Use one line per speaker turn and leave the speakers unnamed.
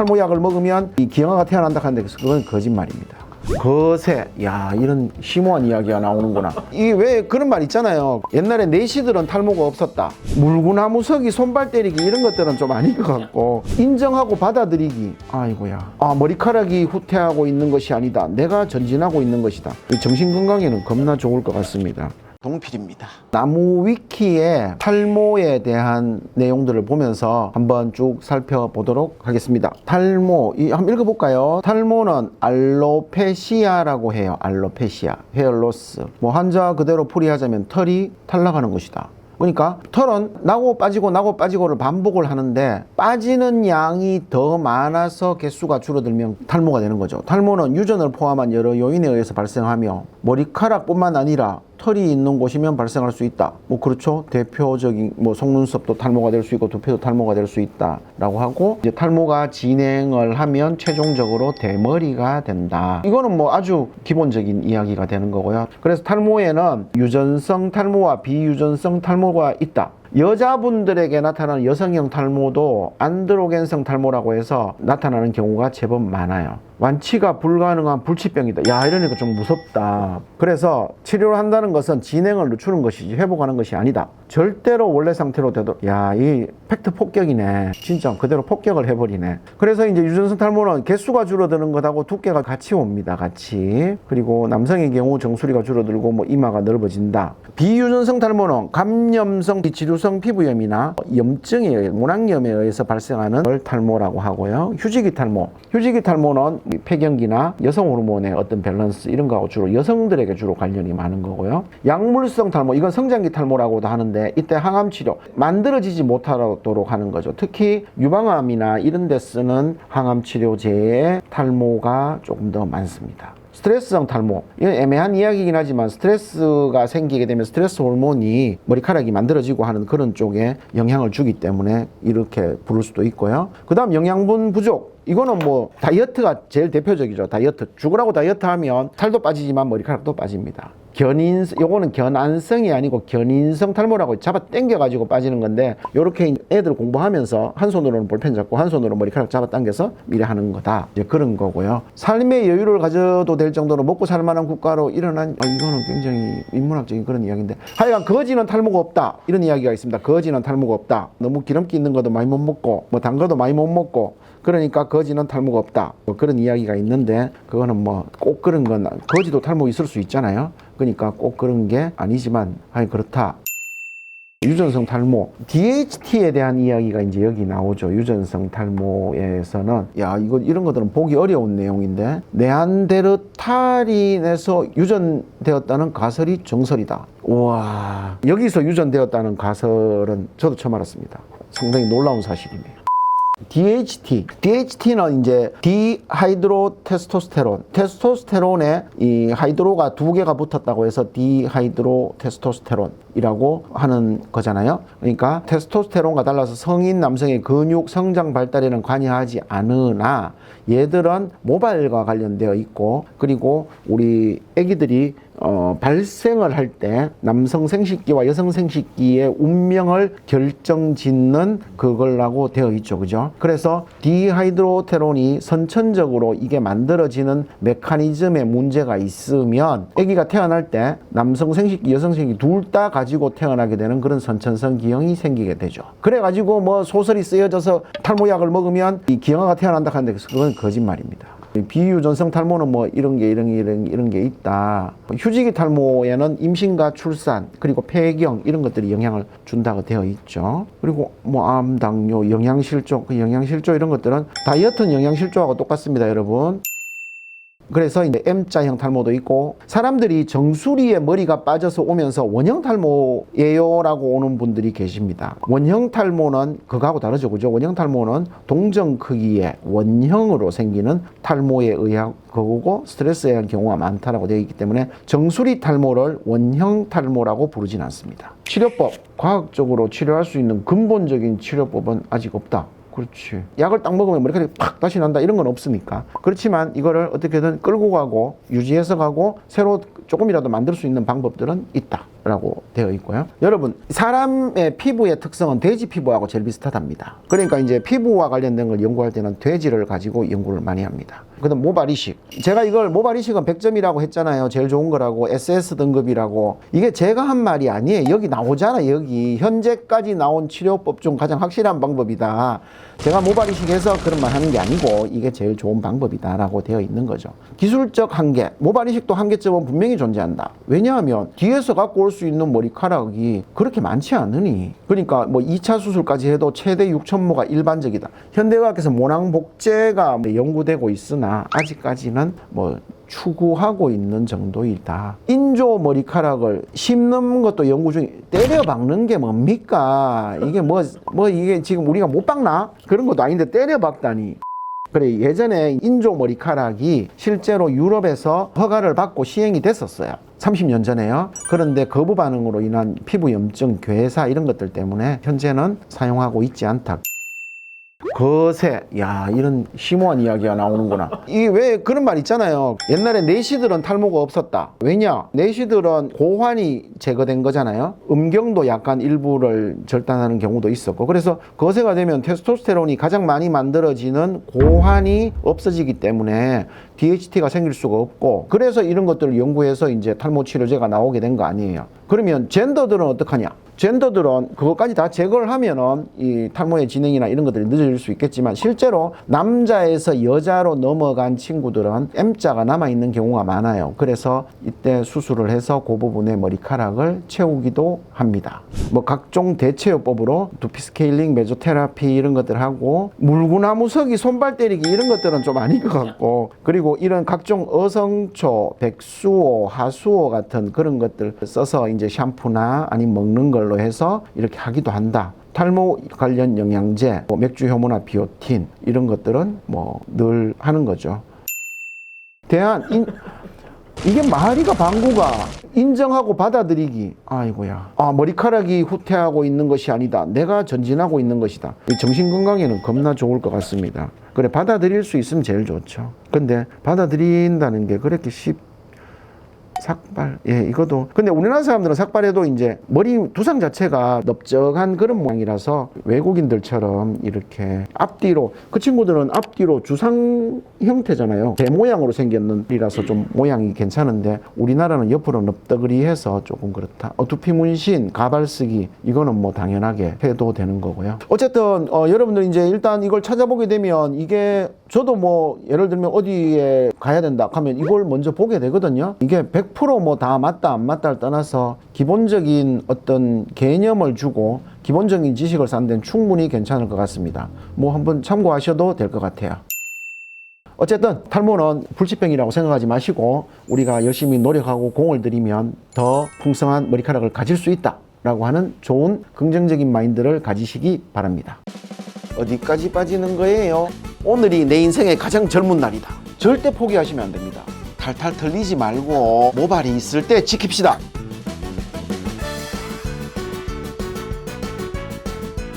탈모약을 먹으면 이 기형아가 태어난다 하는데 그건 거짓말입니다. 거세, 야, 이런 심오한 이야기가 나오는구나. 이게 왜 그런 말 있잖아요. 옛날에 내시들은 탈모가 없었다. 물구나무 서기, 손발 때리기 이런 것들은 좀 아닌 것 같고, 인정하고 받아들이기. 아이고야. 머리카락이 후퇴하고 있는 것이 아니다. 내가 전진하고 있는 것이다. 정신 건강에는 겁나 좋을 것 같습니다. 동필입니다. 나무 위키의 탈모에 대한 내용들을 보면서 한번 쭉 살펴보도록 하겠습니다. 탈모, 한번 읽어볼까요? 탈모는 알로페시아라고 해요. 알로페시아, 헤어로스. 한자 그대로 풀이하자면 털이 탈락하는 것이다. 그러니까 털은 나고 빠지고를 반복을 하는데 빠지는 양이 더 많아서 개수가 줄어들면 탈모가 되는 거죠. 탈모는 유전을 포함한 여러 요인에 의해서 발생하며 머리카락뿐만 아니라 털이 있는 곳이면 발생할 수 있다. 그렇죠. 대표적인 속눈썹도 탈모가 될 수 있고 두피도 탈모가 될 수 있다라고 하고, 이제 탈모가 진행을 하면 최종적으로 대머리가 된다. 이거는 아주 기본적인 이야기가 되는 거고요. 그래서 탈모에는 유전성 탈모와 비유전성 탈모가 있다. 여자분들에게 나타나는 여성형 탈모도 안드로겐성 탈모라고 해서 나타나는 경우가 제법 많아요. 완치가 불가능한 불치병이다. 야, 이러니까 좀 무섭다. 그래서 치료를 한다는 것은 진행을 늦추는 것이지 회복하는 것이 아니다. 절대로 원래 상태로 되도록. 야, 이 팩트 폭격이네. 진짜 그대로 폭격을 해버리네. 그래서 이제 유전성 탈모는 개수가 줄어드는 것하고 두께가 같이 옵니다. 같이. 그리고 남성의 경우 정수리가 줄어들고 이마가 넓어진다. 비유전성 탈모는 감염성 비치류성 피부염이나 염증에 의해 문항염에 의해서 발생하는 걸 탈모라고 하고요. 휴지기 탈모. 휴지기 탈모는 폐경기나 여성 호르몬의 어떤 밸런스 이런 거하고 주로 여성들에게 주로 관련이 많은 거고요. 약물성 탈모, 이건 성장기 탈모라고도 하는데 이때 항암 치료 만들어지지 못하도록 하는 거죠. 특히 유방암이나 이런 데 쓰는 항암 치료제의 탈모가 조금 더 많습니다. 스트레스성 탈모, 이건 애매한 이야기이긴 하지만 스트레스가 생기게 되면 스트레스 호르몬이 머리카락이 만들어지고 하는 그런 쪽에 영향을 주기 때문에 이렇게 부를 수도 있고요. 그 다음 영양분 부족, 이거는 다이어트가 제일 대표적이죠. 다이어트. 죽으라고 다이어트 하면 살도 빠지지만 머리카락도 빠집니다. 요거는 견안성이 아니고 견인성 탈모라고 잡아 당겨가지고 빠지는 건데, 요렇게 애들 공부하면서 한 손으로는 볼펜 잡고 한 손으로 머리카락 잡아 당겨서 미래 하는 거다. 이제 그런 거고요. 삶의 여유를 가져도 될 정도로 먹고 살 만한 국가로 일어난, 이거는 굉장히 인문학적인 그런 이야기인데, 하여간 거지는 탈모가 없다. 이런 이야기가 있습니다. 거지는 탈모가 없다. 너무 기름기 있는 것도 많이 못 먹고, 단 것도 많이 못 먹고, 그러니까 거지는 탈모가 없다. 그런 이야기가 있는데, 그거는 꼭 그런 건, 거지도 탈모 있을 수 있잖아요. 그러니까 꼭 그런 게 아니지만, 그렇다. 유전성 탈모, DHT에 대한 이야기가 이제 여기 나오죠. 유전성 탈모에서는, 이런 것들은 보기 어려운 내용인데, 네안데르탈인에서 유전되었다는 가설이 정설이다. 우와, 여기서 유전되었다는 가설은 저도 처음 알았습니다. 상당히 놀라운 사실이네요. DHT는 이제 디하이드로테스토스테론, 테스토스테론에 이 하이드로가 두 개가 붙었다고 해서 디하이드로테스토스테론이라고 하는 거잖아요. 그러니까 테스토스테론과 달라서 성인 남성의 근육 성장 발달에는 관여하지 않으나 얘들은 모발과 관련되어 있고, 그리고 우리 애기들이 발생을 할 때 남성 생식기와 여성 생식기의 운명을 결정짓는 그걸라고 되어 있죠. 그죠? 그래서 디하이드로테론이 선천적으로 이게 만들어지는 메커니즘에 문제가 있으면 아기가 태어날 때 남성 생식기, 여성 생식기 둘 다 가지고 태어나게 되는 그런 선천성 기형이 생기게 되죠. 그래가지고 소설이 쓰여져서 탈모약을 먹으면 이 기형아가 태어난다 하는데 그건 거짓말입니다. 비유전성 탈모는 이런 게 있다. 휴지기 탈모에는 임신과 출산, 그리고 폐경 이런 것들이 영향을 준다고 되어 있죠. 그리고 암, 당뇨, 영양실조, 영양실조 이런 것들은 다이어트는 영양실조하고 똑같습니다, 여러분. 그래서 이제 M자형 탈모도 있고, 사람들이 정수리에 머리가 빠져서 오면서 원형 탈모예요 라고 오는 분들이 계십니다. 원형 탈모는 그거하고 다르죠. 그죠? 원형 탈모는 동정 크기의 원형으로 생기는 탈모에 의한 거고, 스트레스에 의한 경우가 많다라고 되어 있기 때문에 정수리 탈모를 원형 탈모라고 부르진 않습니다. 치료법, 과학적으로 치료할 수 있는 근본적인 치료법은 아직 없다. 그렇지. 약을 딱 먹으면 머리카락이 팍 다시 난다 이런 건 없으니까. 그렇지만 이거를 어떻게든 끌고 가고 유지해서 가고 새로 조금이라도 만들 수 있는 방법들은 있다. 라고 되어 있고요. 여러분, 사람의 피부의 특성은 돼지 피부하고 제일 비슷하답니다. 그러니까 이제 피부와 관련된 걸 연구할 때는 돼지를 가지고 연구를 많이 합니다. 그다음 모발 이식. 제가 이걸 모발 이식은 100점이라고 했잖아요. 제일 좋은 거라고, SS 등급이라고. 이게 제가 한 말이 아니에요. 여기 나오잖아. 여기 현재까지 나온 치료법 중 가장 확실한 방법이다. 제가 모발 이식해서 그런 말 하는 게 아니고 이게 제일 좋은 방법이다 라고 되어 있는 거죠. 기술적 한계, 모발 이식도 한계점은 분명히 존재한다. 왜냐하면 뒤에서 갖고 올 수 있는 머리카락이 그렇게 많지 않으니, 그러니까 뭐 2차 수술까지 해도 최대 6,000모가 일반적이다. 현대의학에서 모낭복제가 연구되고 있으나 아직까지는 뭐 추구하고 있는 정도이다. 인조 머리카락을 심는 것도 연구 중에, 때려 박는 게 뭡니까? 이게 뭐 이게 지금 우리가 못 박나? 그런 것도 아닌데 때려 박다니. 그래, 예전에 인조 머리카락이 실제로 유럽에서 허가를 받고 시행이 됐었어요. 30년 전에요. 그런데 거부 반응으로 인한 피부 염증, 괴사 이런 것들 때문에 현재는 사용하고 있지 않다. 거세, 야, 이런 심오한 이야기가 나오는구나. 이게 왜 그런 말 있잖아요. 옛날에 내시들은 탈모가 없었다. 왜냐? 내시들은 고환이 제거된 거잖아요. 음경도 약간 일부를 절단하는 경우도 있었고, 그래서 거세가 되면 테스토스테론이 가장 많이 만들어지는 고환이 없어지기 때문에 DHT가 생길 수가 없고, 그래서 이런 것들을 연구해서 이제 탈모 치료제가 나오게 된 거 아니에요. 그러면 젠더들은 어떡하냐? 젠더들은 그것까지 다 제거를 하면은 이 탈모의 진행이나 이런 것들이 늦어질 수 있겠지만, 실제로 남자에서 여자로 넘어간 친구들은 M자가 남아있는 경우가 많아요. 그래서 이때 수술을 해서 그 부분에 머리카락을 채우기도 합니다. 뭐 각종 대체요법으로 두피 스케일링, 메조테라피 이런 것들 하고, 물구나무 서기, 손발 때리기 이런 것들은 좀 아닌 것 같고, 그리고 이런 각종 어성초, 백수호, 하수호 같은 그런 것들 써서 이제 샴푸나 아니면 먹는 걸로 해서 이렇게 하기도 한다. 탈모 관련 영양제, 뭐 맥주 효모나 비오틴 이런 것들은 뭐 늘 하는 거죠. 이게 말이가 방구가 인정하고 받아들이기. 아이고야. 머리카락이 후퇴하고 있는 것이 아니다. 내가 전진하고 있는 것이다. 정신건강에는 겁나 좋을 것 같습니다. 그래, 받아들일 수 있으면 제일 좋죠. 근데 받아들인다는 게 그렇게 삭발, 예, 이것도. 근데 우리나라 사람들은 삭발해도 이제 머리 두상 자체가 넓적한 그런 모양이라서 외국인들처럼 이렇게 앞뒤로, 그 친구들은 앞뒤로 주상 형태잖아요. 대 모양으로 생겼는 이라서 좀 모양이 괜찮은데, 우리나라는 옆으로 넓적이해서 조금 그렇다. 두피 문신, 가발 쓰기, 이거는 뭐 당연하게 해도 되는 거고요. 어쨌든 여러분들 이제 일단 이걸 찾아보게 되면, 이게 저도 뭐 예를 들면 어디에 가야 된다 하면 이걸 먼저 보게 되거든요. 이게 100% 뭐 다 맞다 안 맞다를 떠나서 기본적인 어떤 개념을 주고 기본적인 지식을 쌓는 데는 충분히 괜찮을 것 같습니다. 뭐 한번 참고하셔도 될 것 같아요. 어쨌든 탈모는 불치병이라고 생각하지 마시고, 우리가 열심히 노력하고 공을 들이면 더 풍성한 머리카락을 가질 수 있다 라고 하는 좋은 긍정적인 마인드를 가지시기 바랍니다. 어디까지 빠지는 거예요? 오늘이 내 인생의 가장 젊은 날이다. 절대 포기하시면 안 됩니다. 탈탈 털리지 말고 모발이 있을 때 지킵시다.